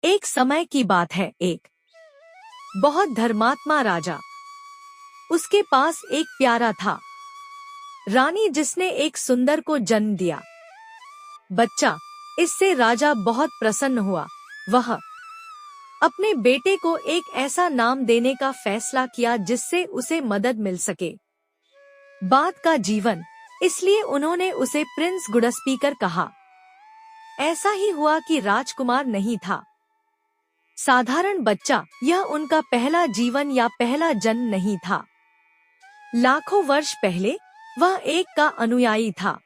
एक समय की बात है, एक बहुत धर्मात्मा राजा। उसके पास एक प्यारा था, रानी जिसने एक सुंदर को जन्म दिया। बच्चा, इससे राजा बहुत प्रसन्न हुआ। वह अपने बेटे को एक ऐसा नाम देने का फैसला किया जिससे उसे मदद मिल सके। बाद का जीवन, इसलिए उन्होंने उसे प्रिंस गुडस्पीकर कहा। ऐसा ही हुआ कि राजकुमार नहीं था, साधारण बच्चा। यह उनका पहला जीवन या पहला जन्म नहीं था। लाखों वर्ष पहले वह एक का अनुयायी था।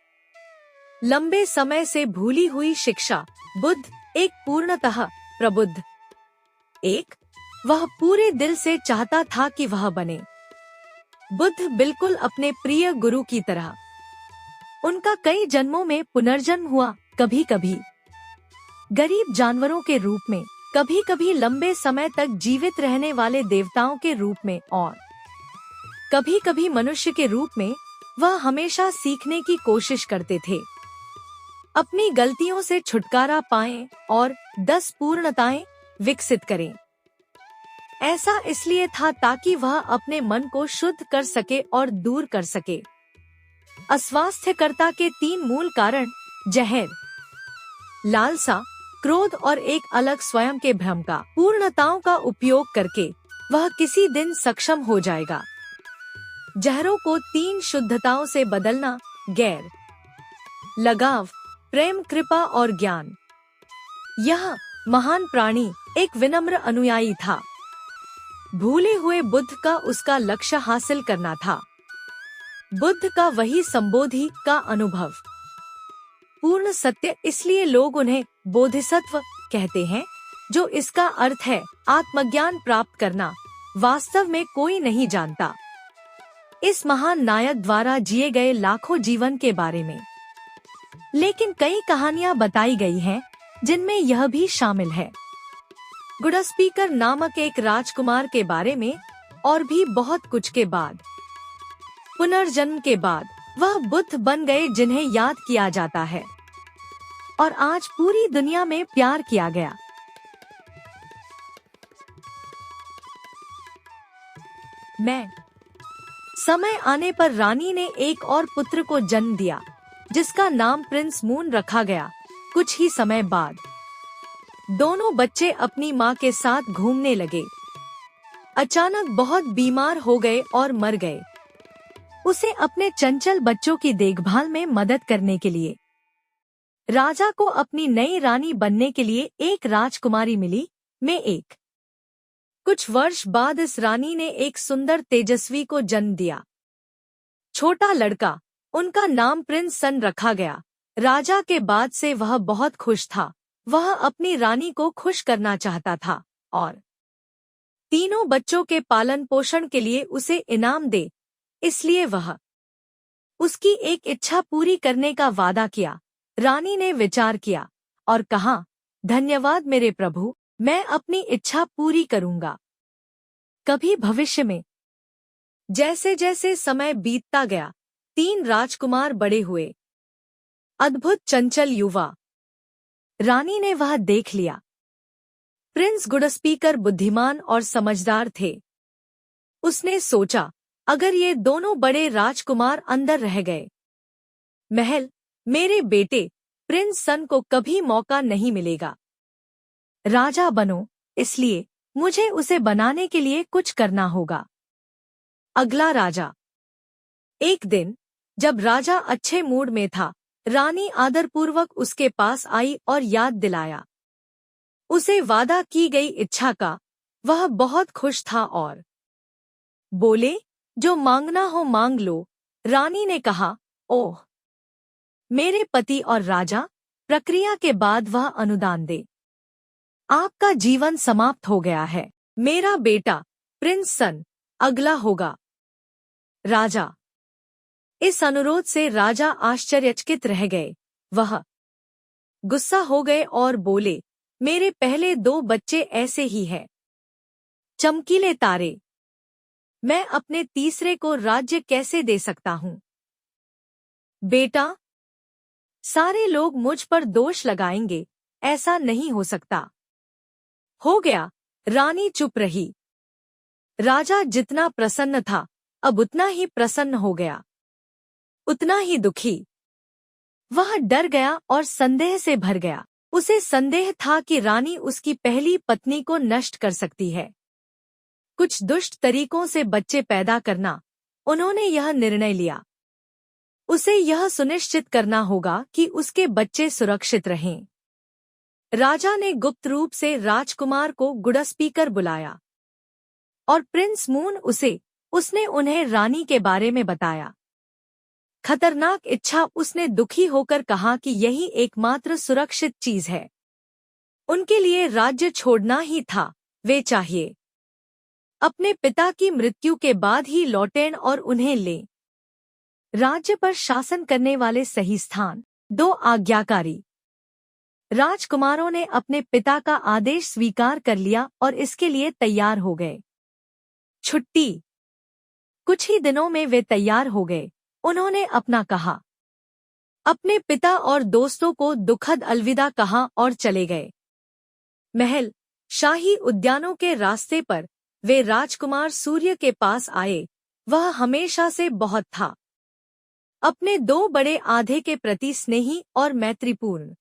लंबे समय से भूली हुई शिक्षा, बुद्ध एक पूर्णतः प्रबुद्ध एक। वह पूरे दिल से चाहता था कि वह बने बुद्ध, बिल्कुल अपने प्रिय गुरु की तरह। उनका कई जन्मों में पुनर्जन्म हुआ, कभी कभी गरीब जानवरों के रूप में, कभी कभी लंबे समय तक जीवित रहने वाले देवताओं के रूप में, और कभी कभी मनुष्य के रूप में। वह हमेशा सीखने की कोशिश करते थे, अपनी गलतियों से छुटकारा पाएं और 10 पूर्णताएं विकसित करें। ऐसा इसलिए था ताकि वह अपने मन को शुद्ध कर सके और दूर कर सके अस्वास्थ्यकर्ता के 3 मूल कारण: जहर, लालसा, क्रोध और एक अलग स्वयं के भ्रम का। पूर्णताओं का उपयोग करके वह किसी दिन सक्षम हो जाएगा जहरों को 3 शुद्धताओं से बदलना: गैर, लगाव, प्रेम, कृपा और ज्ञान। यह महान प्राणी एक विनम्र अनुयायी था। भूले हुए बुद्ध का उसका लक्ष्य हासिल करना था। बुद्ध का वही संबोधि का अनुभव, पूर्ण सत्य। इसलिए लोग उन्हें बोधिसत्व कहते हैं, जो इसका अर्थ है आत्मज्ञान प्राप्त करना। वास्तव में कोई नहीं जानता इस महान नायक द्वारा जिए गए लाखों जीवन के बारे में, लेकिन कई कहानियां बताई गई हैं जिनमें यह भी शामिल है गुडस्पीकर नामक एक राजकुमार के बारे में, और भी बहुत कुछ। के बाद, पुनर्जन्म के बाद, वह बुद्ध बन गए जिन्हें याद किया जाता है और आज पूरी दुनिया में प्यार किया गया। समय आने पर रानी ने एक और पुत्र को जन्म दिया, जिसका नाम प्रिंस मून रखा गया। कुछ ही समय बाद दोनों बच्चे अपनी माँ के साथ घूमने लगे। अचानक बहुत बीमार हो गए और मर गए। उसे अपने चंचल बच्चों की देखभाल में मदद करने के लिए राजा को अपनी नई रानी बनने के लिए एक राजकुमारी मिली। कुछ वर्ष बाद इस रानी ने एक सुंदर तेजस्वी को जन्म दिया, छोटा लड़का। उनका नाम प्रिंस सन रखा गया। राजा के बाद से वह बहुत खुश था। वह अपनी रानी को खुश करना चाहता था और तीनों बच्चों के पालन पोषण के लिए उसे इनाम दे, इसलिए वह उसकी एक इच्छा पूरी करने का वादा किया। रानी ने विचार किया और कहा, धन्यवाद मेरे प्रभु, मैं अपनी इच्छा पूरी करूंगा। कभी भविष्य में। जैसे जैसे समय बीतता गया, 3 राजकुमार बड़े हुए। अद्भुत चंचल युवा। रानी ने वह देख लिया। प्रिंस गुडस्पीकर बुद्धिमान और समझदार थे। उसने सोचा, अगर ये दोनों बड़े राजकुमार अंदर रह गए महल, मेरे बेटे प्रिंस सन को कभी मौका नहीं मिलेगा राजा बनो, इसलिए मुझे उसे बनाने के लिए कुछ करना होगा। अगला राजा। एक दिन जब राजा अच्छे मूड में था, रानी आदरपूर्वक उसके पास आई और याद दिलाया उसे वादा की गई इच्छा का। वह बहुत खुश था और बोले, जो मांगना हो मांग लो। रानी ने कहा, ओह मेरे पति और राजा, प्रक्रिया के बाद वह अनुदान दे। आपका जीवन समाप्त हो गया है। मेरा बेटा प्रिंस सन अगला होगा। राजा। इस अनुरोध से राजा आश्चर्यचकित रह गए। वह गुस्सा हो गए और बोले, मेरे पहले 2 बच्चे ऐसे ही हैं, चमकीले तारे। मैं अपने तीसरे को राज्य कैसे दे सकता हूँ? बेटा, सारे लोग मुझ पर दोष लगाएंगे। ऐसा नहीं हो सकता। हो गया। रानी चुप रही। राजा जितना प्रसन्न था, अब उतना ही प्रसन्न हो गया, उतना ही दुखी। वह डर गया और संदेह से भर गया। उसे संदेह था कि रानी उसकी पहली पत्नी को नष्ट कर सकती है। कुछ दुष्ट तरीकों से बच्चे पैदा करना। उन्होंने यह निर्णय लिया। उसे यह सुनिश्चित करना होगा कि उसके बच्चे सुरक्षित रहें। राजा ने गुप्त रूप से राजकुमार को गुडस्पीकर बुलाया और प्रिंस मून उसने उन्हें रानी के बारे में बताया। खतरनाक इच्छा, उसने दुखी होकर कहा कि यही एकमात्र सुरक्षित चीज है। उनके लिए राज्य छोड़ना ही था। वे चाहिए अपने पिता की मृत्यु के बाद ही लौटें और उन्हें लें। राज्य पर शासन करने वाले सही स्थान। 2 आज्ञाकारी। राजकुमारों ने अपने पिता का आदेश स्वीकार कर लिया और इसके लिए तैयार हो गए। छुट्टी। कुछ ही दिनों में वे तैयार हो गए। उन्होंने अपना कहा, अपने पिता और दोस्तों को दुखद अलविदा कहा और चले गए। महल, शाही उद्यानों के रास्ते पर वे राजकुमार सूर्य के पास आए। वह हमेशा से बहुत था, अपने 2 बड़े आधे के प्रति स्नेही और मैत्रीपूर्ण।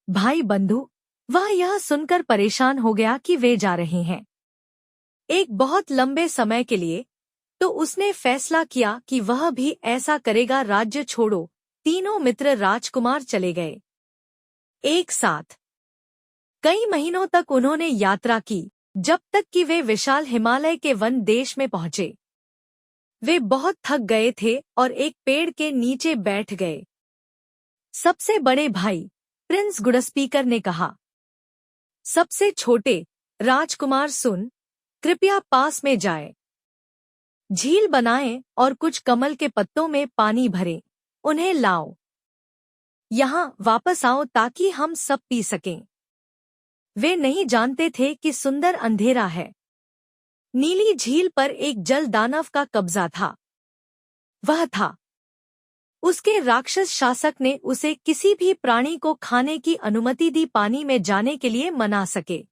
भाई बंधु, वह यह सुनकर परेशान हो गया कि वे जा रहे हैं एक बहुत लंबे समय के लिए, तो उसने फैसला किया कि वह भी ऐसा करेगा। राज्य छोड़ो। तीनों मित्र राजकुमार चले गए एक साथ। कई महीनों तक उन्होंने यात्रा की, जब तक कि वे विशाल हिमालय के वन देश में पहुंचे। वे बहुत थक गए थे और एक पेड़ के नीचे बैठ गए। सबसे बड़े भाई प्रिंस गुडस्पीकर ने कहा, सबसे छोटे राजकुमार सुन, कृपया पास में जाए, झील बनाएं और कुछ कमल के पत्तों में पानी भरें। उन्हें लाओ, यहाँ वापस आओ ताकि हम सब पी सकें। वे नहीं जानते थे कि सुंदर अंधेरा है। नीली झील पर एक जल दानव का कब्जा था। वह था। उसके राक्षस शासक ने उसे किसी भी प्राणी को खाने की अनुमति दी, पानी में जाने के लिए मना सके।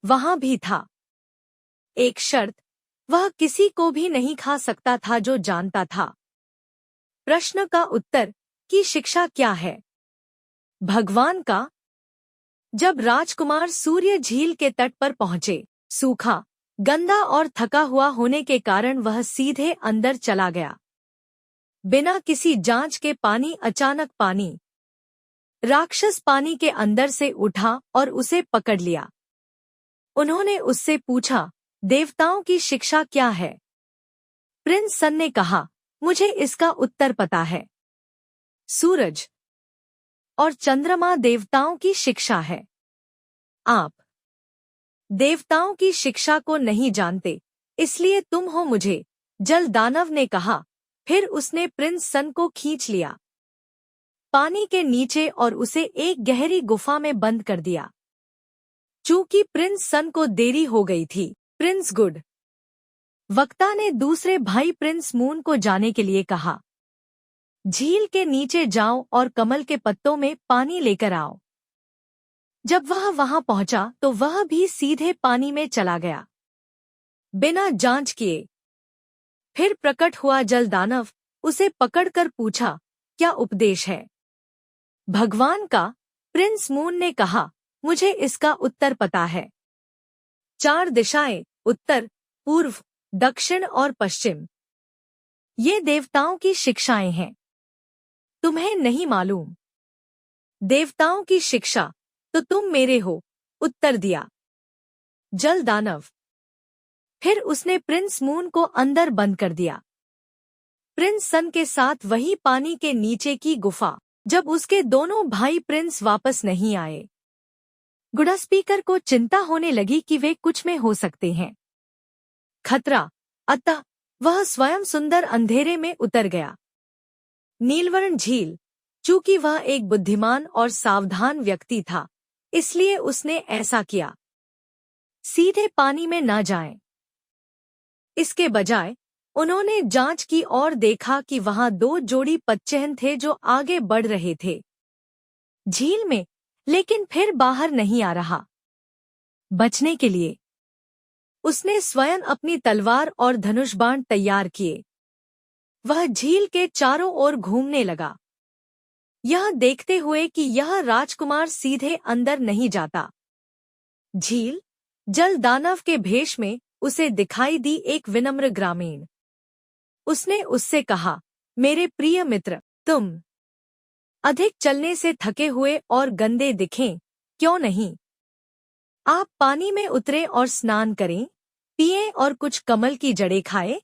वहां भी था एक शर्त, वह किसी को भी नहीं खा सकता था जो जानता था। प्रश्न का उत्तर की शिक्षा क्या है? भगवान का। जब राजकुमार सूर्य झील के तट पर पहुंचे, सूखा, गंदा और थका हुआ होने के कारण वह सीधे अंदर चला गया। बिना किसी जांच के अचानक पानी राक्षस पानी के अंदर से उठा और उसे पकड़ लिया। उन्होंने उससे पूछा, देवताओं की शिक्षा क्या है? प्रिंस सन ने कहा, मुझे इसका उत्तर पता है। सूरज और चंद्रमा देवताओं की शिक्षा है। आप देवताओं की शिक्षा को नहीं जानते, इसलिए तुम हो मुझे, जल दानव ने कहा। फिर उसने प्रिंस सन को खींच लिया पानी के नीचे और उसे एक गहरी गुफा में बंद कर दिया। चूंकि प्रिंस सन को देरी हो गई थी, प्रिंस गुड वक्ता ने दूसरे भाई प्रिंस मून को जाने के लिए कहा, झील के नीचे जाओ और कमल के पत्तों में पानी लेकर आओ। जब वह वहां पहुंचा तो वह भी सीधे पानी में चला गया, बिना जांच किए। फिर प्रकट हुआ जल दानव, उसे पकड़कर पूछा, क्या उपदेश है? भगवान का। प्रिंस मून ने कहा, मुझे इसका उत्तर पता है। 4 दिशाएं, उत्तर, पूर्व, दक्षिण और पश्चिम, ये देवताओं की शिक्षाएं हैं। तुम्हें नहीं मालूम? देवताओं की शिक्षा, तो तुम मेरे हो, उत्तर दिया जल दानव। फिर उसने प्रिंस मून को अंदर बंद कर दिया। प्रिंस सन के साथ वही पानी के नीचे की गुफा। जब उसके दोनों भाई प्रिंस वापस नहीं आए, गुडस्पीकर को चिंता होने लगी कि वे कुछ में हो सकते हैं खतरा। अतः वह स्वयं सुंदर अंधेरे में उतर गया। नीलवर्ण झील। चूंकि वह एक बुद्धिमान और सावधान व्यक्ति था, इसलिए उसने ऐसा किया, सीधे पानी में न जाएं। इसके बजाय उन्होंने जांच की और देखा कि वहां 2 जोड़ी पदचिह्न थे जो आगे बढ़ रहे थे झील में, लेकिन फिर बाहर नहीं आ रहा। बचने के लिए उसने स्वयं अपनी तलवार और धनुष बाण तैयार किए। वह झील के चारों ओर घूमने लगा, यह देखते हुए कि यह राजकुमार सीधे अंदर नहीं जाता। झील जल दानव के भेष में उसे दिखाई दी एक विनम्र ग्रामीण। उसने उससे कहा, मेरे प्रिय मित्र, तुम अधिक चलने से थके हुए और गंदे दिखें, क्यों नहीं आप पानी में उतरें और स्नान करें, पिएं और कुछ कमल की जड़ें खाएं।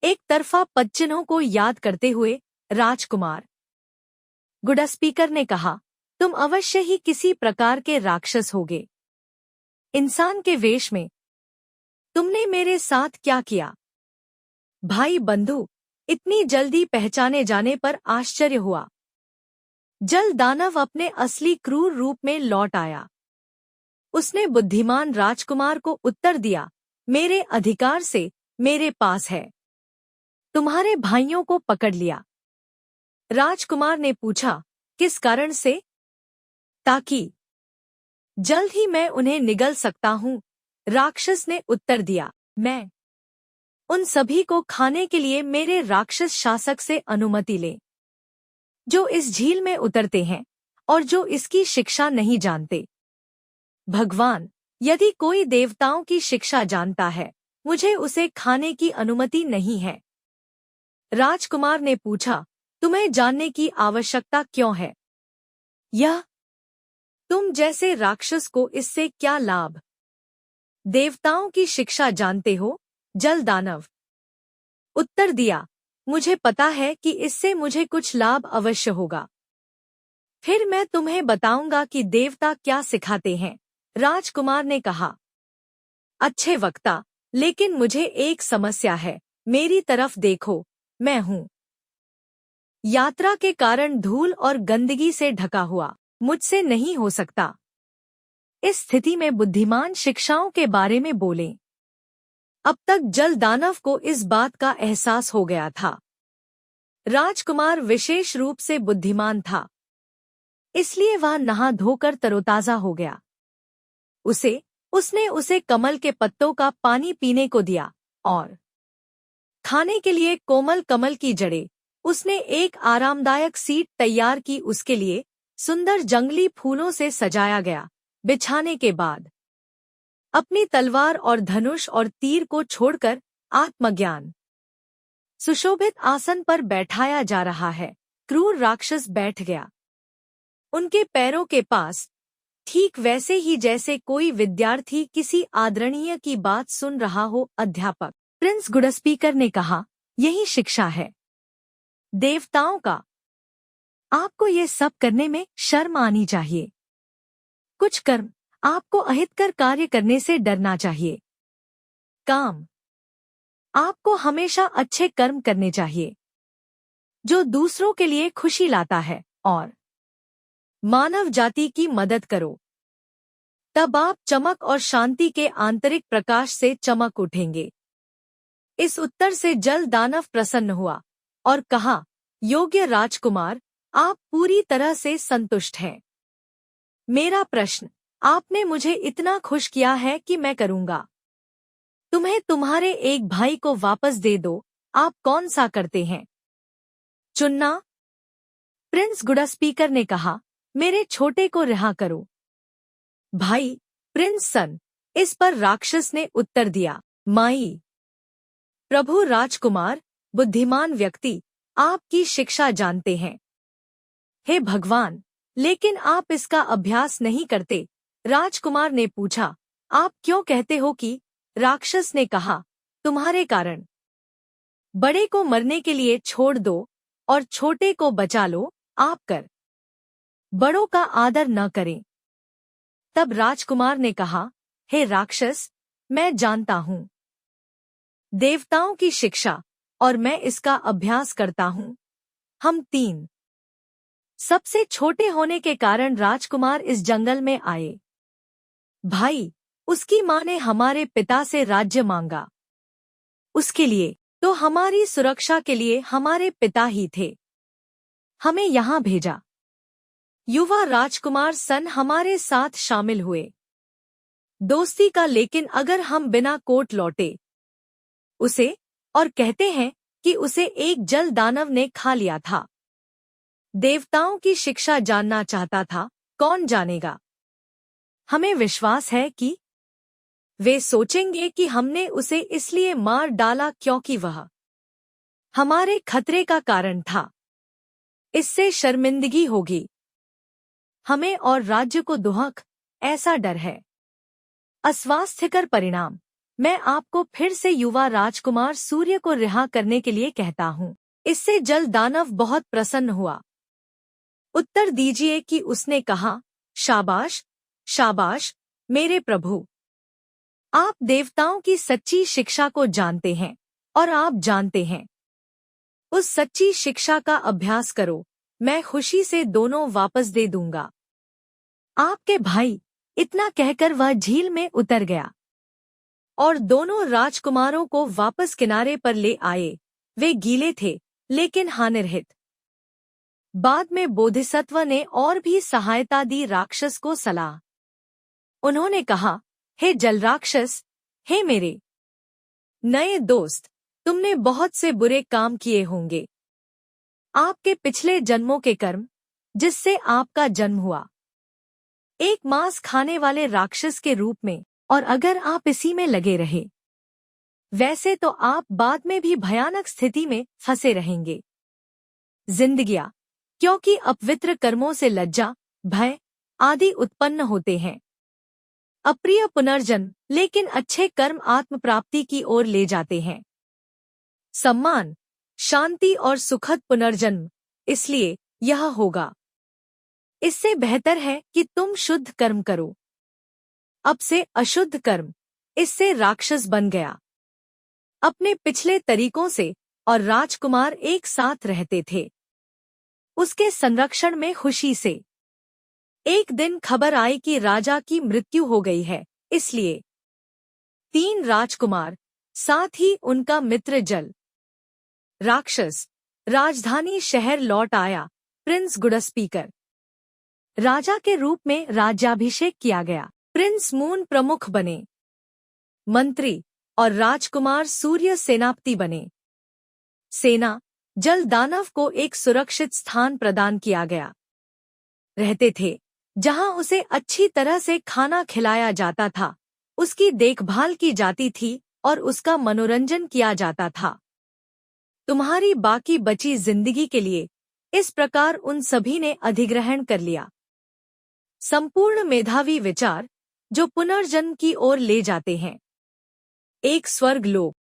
एक तरफा पदचिन्हों को याद करते हुए राजकुमार गुडस्पीकर ने कहा, तुम अवश्य ही किसी प्रकार के राक्षस होगे। इंसान के वेश में तुमने मेरे साथ क्या किया? भाई बंधु, इतनी जल्दी पहचाने जाने पर आश्चर्य हुआ। जल दानव अपने असली क्रूर रूप में लौट आया। उसने बुद्धिमान राजकुमार को उत्तर दिया, मेरे अधिकार से मेरे पास है। तुम्हारे भाइयों को पकड़ लिया। राजकुमार ने पूछा, किस कारण से? ताकि जल्द ही मैं उन्हें निगल सकता हूँ, राक्षस ने उत्तर दिया। मैं उन सभी को खाने के लिए मेरे राक्षस शासक से अनुमति ले, जो इस झील में उतरते हैं और जो इसकी शिक्षा नहीं जानते। भगवान, यदि कोई देवताओं की शिक्षा जानता है, मुझे उसे खाने की अनुमति नहीं है। राजकुमार ने पूछा, तुम्हें जानने की आवश्यकता क्यों है? यह तुम जैसे राक्षस को इससे क्या लाभ? देवताओं की शिक्षा जानते हो? जल दानव उत्तर दिया, मुझे पता है कि इससे मुझे कुछ लाभ अवश्य होगा। फिर मैं तुम्हें बताऊंगा कि देवता क्या सिखाते हैं। राजकुमार ने कहा, अच्छे वक्ता, लेकिन मुझे एक समस्या है। मेरी तरफ देखो, मैं हूँ यात्रा के कारण धूल और गंदगी से ढका हुआ, मुझसे नहीं हो सकता। इस स्थिति में बुद्धिमान शिक्षाओं के बारे में बोलें। अब तक जल दानव को इस बात का एहसास हो गया था। राजकुमार विशेष रूप से बुद्धिमान था, इसलिए वह नहा धोकर तरोताजा हो गया। उसने उसे कमल के पत्तों का पानी पीने को दिया और खाने के लिए कोमल कमल की जड़ें। उसने एक आरामदायक सीट तैयार की, उसके लिए सुंदर जंगली फूलों से सजाया गया। बिछाने के बाद अपनी तलवार और धनुष और तीर को छोड़कर आत्मज्ञान सुशोभित आसन पर बैठाया जा रहा है। क्रूर राक्षस बैठ गया, उनके पैरों के पास, ठीक वैसे ही जैसे कोई विद्यार्थी किसी आदरणीय की बात सुन रहा हो। अध्यापक प्रिंस गुडस्पीकर ने कहा, यही शिक्षा है देवताओं का। आपको ये सब करने में शर्म आनी चाहिए। कुछ कर्म आपको अहितकर कार्य करने से डरना चाहिए। काम आपको हमेशा अच्छे कर्म करने चाहिए, जो दूसरों के लिए खुशी लाता है, और मानव जाति की मदद करो। तब आप चमक और शांति के आंतरिक प्रकाश से चमक उठेंगे। इस उत्तर से जल दानव प्रसन्न हुआ और कहा, योग्य राजकुमार, आप पूरी तरह से संतुष्ट हैं। मेरा प्रश्न, आपने मुझे इतना खुश किया है कि मैं करूंगा। तुम्हें तुम्हारे एक भाई को वापस दे दो। आप कौन सा करते हैं? चुनना। प्रिंस गुडस्पीकर ने कहा, मेरे छोटे को रिहा करो। भाई प्रिंस सन, इस पर राक्षस ने उत्तर दिया, माई प्रभु राजकुमार, बुद्धिमान व्यक्ति, आपकी शिक्षा जानते हैं। हे भगवान, लेकिन आप इसका अभ्यास नहीं करते। राजकुमार ने पूछा, आप क्यों कहते हो कि? राक्षस ने कहा, तुम्हारे कारण। बड़े को मरने के लिए छोड़ दो और छोटे को बचा लो। आप कर बड़ों का आदर न करें। तब राजकुमार ने कहा, हे राक्षस, मैं जानता हूँ देवताओं की शिक्षा और मैं इसका अभ्यास करता हूँ। हम तीन सबसे छोटे होने के कारण राजकुमार इस जंगल में आए। भाई, उसकी माँ ने हमारे पिता से राज्य मांगा। उसके लिए तो हमारी सुरक्षा के लिए हमारे पिता ही थे, हमें यहाँ भेजा। युवा राजकुमार सन हमारे साथ शामिल हुए। दोस्ती का, लेकिन अगर हम बिना कोट लौटे उसे और कहते हैं कि उसे एक जल दानव ने खा लिया था, देवताओं की शिक्षा जानना चाहता था, कौन जानेगा। हमें विश्वास है कि वे सोचेंगे कि हमने उसे इसलिए मार डाला क्योंकि वह हमारे खतरे का कारण था। इससे शर्मिंदगी होगी हमें और राज्य को दुहक, ऐसा डर है। अस्वास्थ्यकर परिणाम। मैं आपको फिर से युवा राजकुमार सूर्य को रिहा करने के लिए कहता हूँ। इससे जल दानव बहुत प्रसन्न हुआ। उत्तर दीजिए कि उसने कहा, शाबाश शाबाश मेरे प्रभु, आप देवताओं की सच्ची शिक्षा को जानते हैं और आप जानते हैं। उस सच्ची शिक्षा का अभ्यास करो, मैं खुशी से दोनों वापस दे दूंगा। आपके भाई, इतना कहकर वह झील में उतर गया और दोनों राजकुमारों को वापस किनारे पर ले आए। वे गीले थे लेकिन हानिरहित। बाद में बोधिसत्व ने और भी सहायता दी राक्षस को सलाह। उन्होंने कहा, हे जल राक्षस, हे मेरे नए दोस्त, तुमने बहुत से बुरे काम किए होंगे। आपके पिछले जन्मों के कर्म, जिससे आपका जन्म हुआ एक मांस खाने वाले राक्षस के रूप में, और अगर आप इसी में लगे रहे, वैसे तो आप बाद में भी भयानक स्थिति में फंसे रहेंगे। जिंदगियां, क्योंकि अपवित्र कर्मों से लज्जा, भय आदि उत्पन्न होते हैं। अप्रिय पुनर्जन्म, लेकिन अच्छे कर्म आत्म प्राप्ति की ओर ले जाते हैं। सम्मान, शांति और सुखद पुनर्जन्म, इसलिए यह होगा। इससे बेहतर है कि तुम शुद्ध कर्म करो। अब से अशुद्ध कर्म, इससे राक्षस बन गया अपने पिछले तरीकों से, और राजकुमार एक साथ रहते थे उसके संरक्षण में खुशी से। एक दिन खबर आई कि राजा की मृत्यु हो गई है, इसलिए 3 राजकुमार, साथ ही उनका मित्र जल राक्षस, राजधानी शहर लौट आया। प्रिंस गुडस्पीकर राजा के रूप में राज्याभिषेक किया गया। प्रिंस मून प्रमुख बने, मंत्री और राजकुमार सूर्य सेनापति बने। सेना, जल दानव को एक सुरक्षित स्थान प्रदान किया गया। रहते थे जहां उसे अच्छी तरह से खाना खिलाया जाता था, उसकी देखभाल की जाती थी और उसका मनोरंजन किया जाता था। तुम्हारी बाकी बची जिंदगी के लिए इस प्रकार उन सभी ने अधिग्रहण कर लिया। संपूर्ण मेधावी विचार जो पुनर्जन्म की ओर ले जाते हैं। एक स्वर्ग लोक।